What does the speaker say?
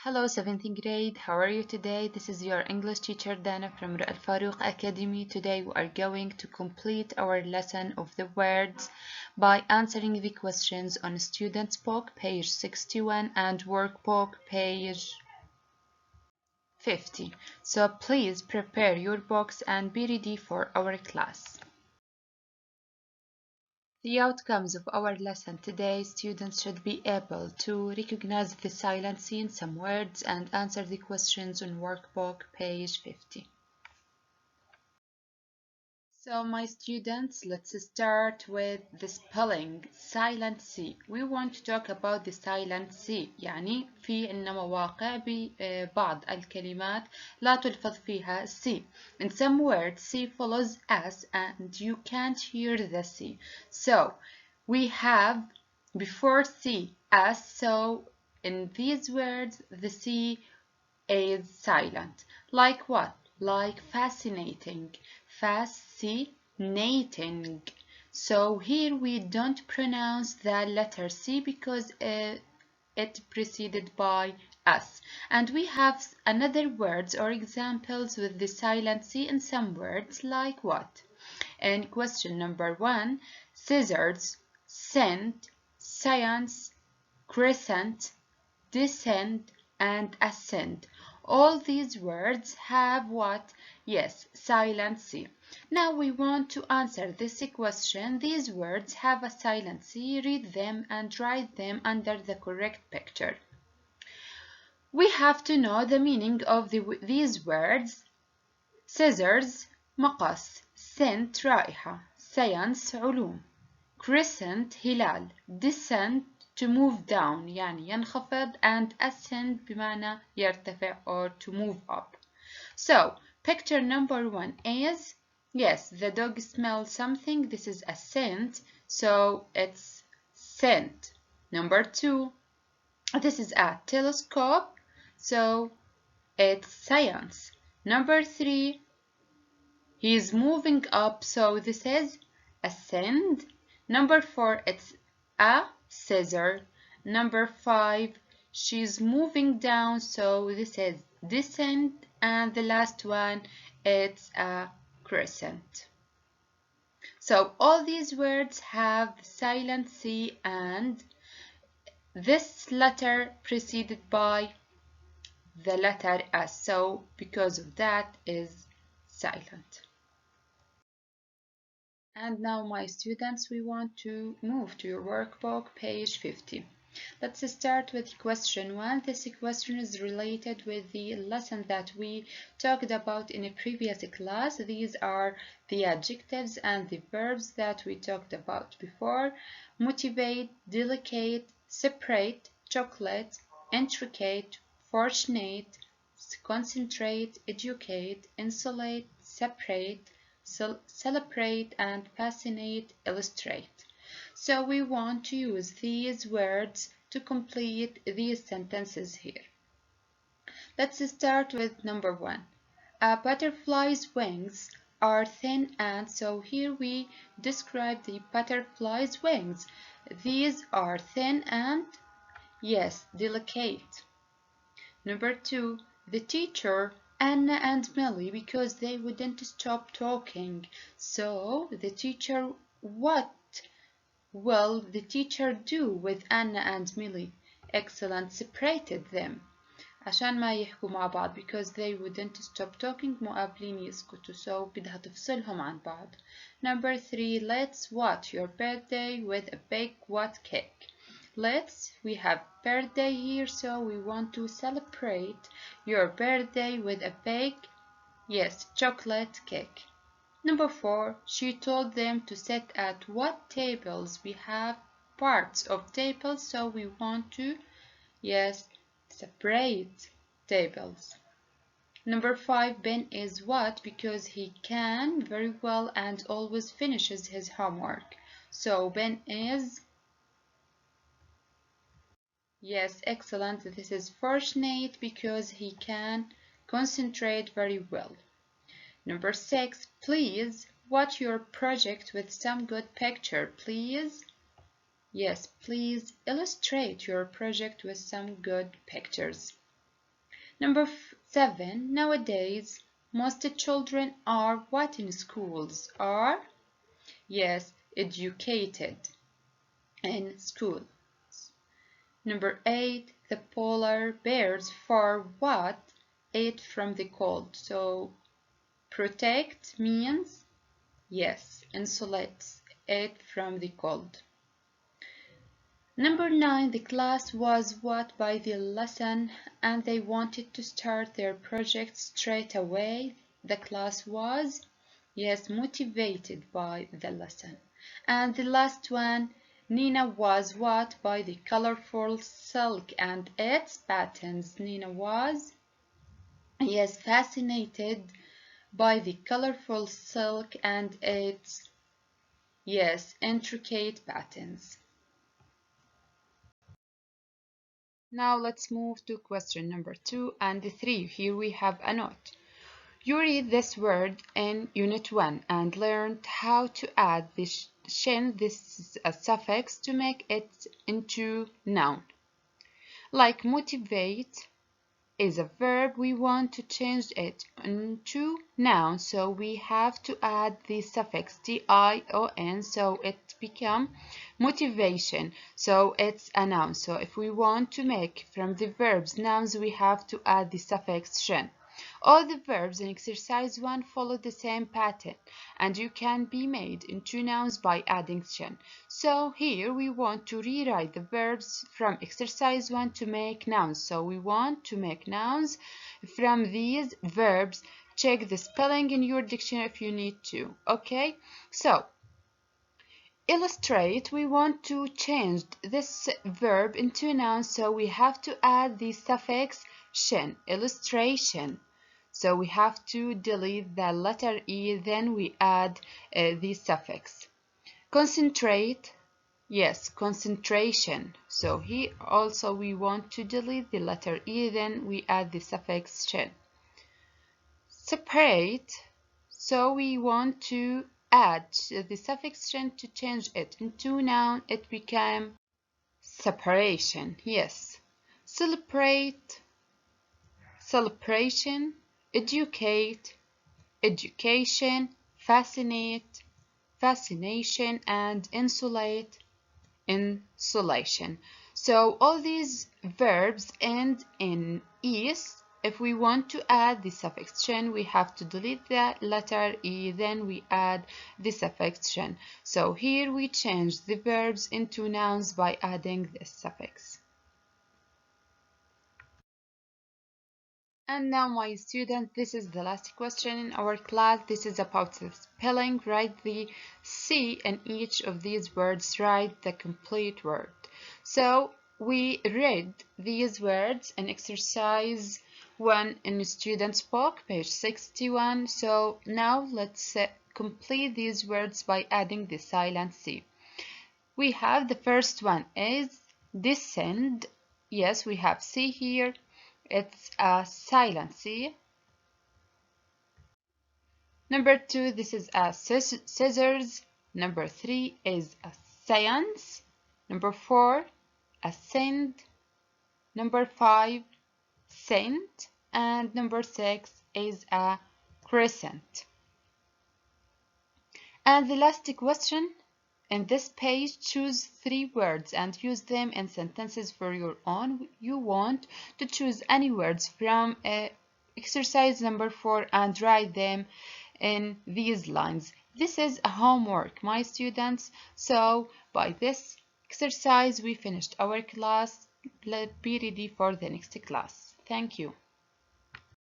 Hello 7th grade, how are you today? This is your English teacher Dana from Al Farouk Academy. Today we are going to complete our lesson of the words by answering the questions on Student's Book, page 61 and Workbook, page 50. So please prepare your books and be ready for our class. The outcomes of our lesson today, students should be able to recognize the silent C in some words and answer the questions on workbook page 50. So my students, let's start with the spelling silent C. We want to talk about the silent C. يعني في عندنا مواقع ببعض الكلمات لا تلفظ فيها C. In some words C follows S and you can't hear the C. So we have before C S, so in these words the C is silent. Like what? Like fascinating. Fascinating. So here we don't pronounce the letter C because it preceded by S. And we have another words or examples with the silent C in some words like what? In question number 1, scissors, scent, science, crescent, descent, and ascend. All these words have what? Yes, silent C. Now we want to answer this question. These words have a silent C. Read them and write them under the correct picture. We have to know the meaning of these words. Scissors, مقص. Scent, رائحة. Science, علوم. Crescent, هلال. Descent, to move down يعني ينخفض, and ascend بمعنى يرتفع or to move up. So picture number 1 is, yes, the dog smells something. This is a scent, so it's scent. Number 2, this is a telescope, so it's science. Number 3, he's moving up, so this is ascend. Number 4, it's a scissor. Number 5, she's moving down, so this is descent. And the last one, it's a crescent. So all these words have the silent C and this letter preceded by the letter S. So because of that is silent. And now my students, we want to move to your workbook page 50. Let's start with question 1. This question is related with the lesson that we talked about in a previous class. These are the adjectives and the verbs that we talked about before. Motivate, delicate, separate, chocolate, intricate, fortunate, concentrate, educate, insulate, separate, celebrate, and fascinate, illustrate. So we want to use these words to complete these sentences here. Let's start with number 1. A butterfly's wings are thin, and so here we describe the butterfly's wings. These are thin and, yes, delicate. Number 2, the teacher, Anna and Millie, because they wouldn't stop talking. So the teacher, what will the teacher do with Anna and Millie? Excellent, separated them. عشان ما يحكوا مع بعض, because they wouldn't stop talking, مو قابلين يسكتوا, so بدها تفصلهم عن بعض. Number 3, let's what? Your birthday with a big what cake. Let's, we have birthday here, so we want to celebrate your birthday with a big, yes, chocolate cake. Number 4, she told them to sit at what tables? We have parts of tables, so we want to, yes, separate tables. Number 5, Ben is what? Because he can very well and always finishes his homework. So Ben is, yes, excellent. This is fortunate because he can concentrate very well. Number 6, please watch your project with some good picture, please. Yes, please illustrate your project with some good pictures. Number 7. Nowadays, most children are what in schools? Are, yes, educated in school. Number 8. The polar bears for what? Ate from the cold. So protect means, yes, insulates, ate from the cold. Number 9. The class was what by the lesson and they wanted to start their project straight away. The class was, yes, motivated by the lesson. And the last one, Nina was what by the colorful silk and its patterns. Nina was, yes, fascinated by the colorful silk and its, yes, intricate patterns. Now let's move to question number 2 and 3. Here we have a note. You read this word in Unit 1 and learned how to add this shin, this suffix, to make it into noun. Like motivate is a verb, we want to change it into noun, so we have to add the suffix tion, so it becomes motivation, so it's a noun. So if we want to make from the verbs nouns, we have to add the suffix shin. All the verbs in exercise 1 follow the same pattern, and you can be made into nouns by adding shin. So here we want to rewrite the verbs from exercise 1 to make nouns. So we want to make nouns from these verbs. Check the spelling in your dictionary if you need to. Okay, so illustrate, we want to change this verb into a noun, so we have to add the suffix shin, illustration. So we have to delete the letter E, then we add the suffix. Concentrate, yes, concentration. So here also we want to delete the letter E, then we add the suffix shin. Separate, so we want to add the suffix shin to change it into noun, it became separation, yes. Celebrate, celebration. Educate, education. Fascinate, fascination. And insulate, insulation. So all these verbs end in "-es". If we want to add the suffix "shin", we have to delete the letter E, then we add the suffix "shin". So here we change the verbs into nouns by adding this suffix. And now, my students, this is the last question in our class. This is about the spelling. Write the C in each of these words. Write the complete word. So we read these words in exercise 1 in the student's book, page 61. So now let's complete these words by adding the silent C. We have the first one is descend. Yes, we have C here. It's a silent C. Number 2, this is a scissors. Number 3 is a science. Number 4, ascend. Number 5, cent. And number 6 is a crescent. And the last question in this page, choose 3 words and use them in sentences for your own. You want to choose any words from exercise number 4 and write them in these lines. This is a homework, my students. So by this exercise, we finished our class. Let's be ready for the next class. Thank you.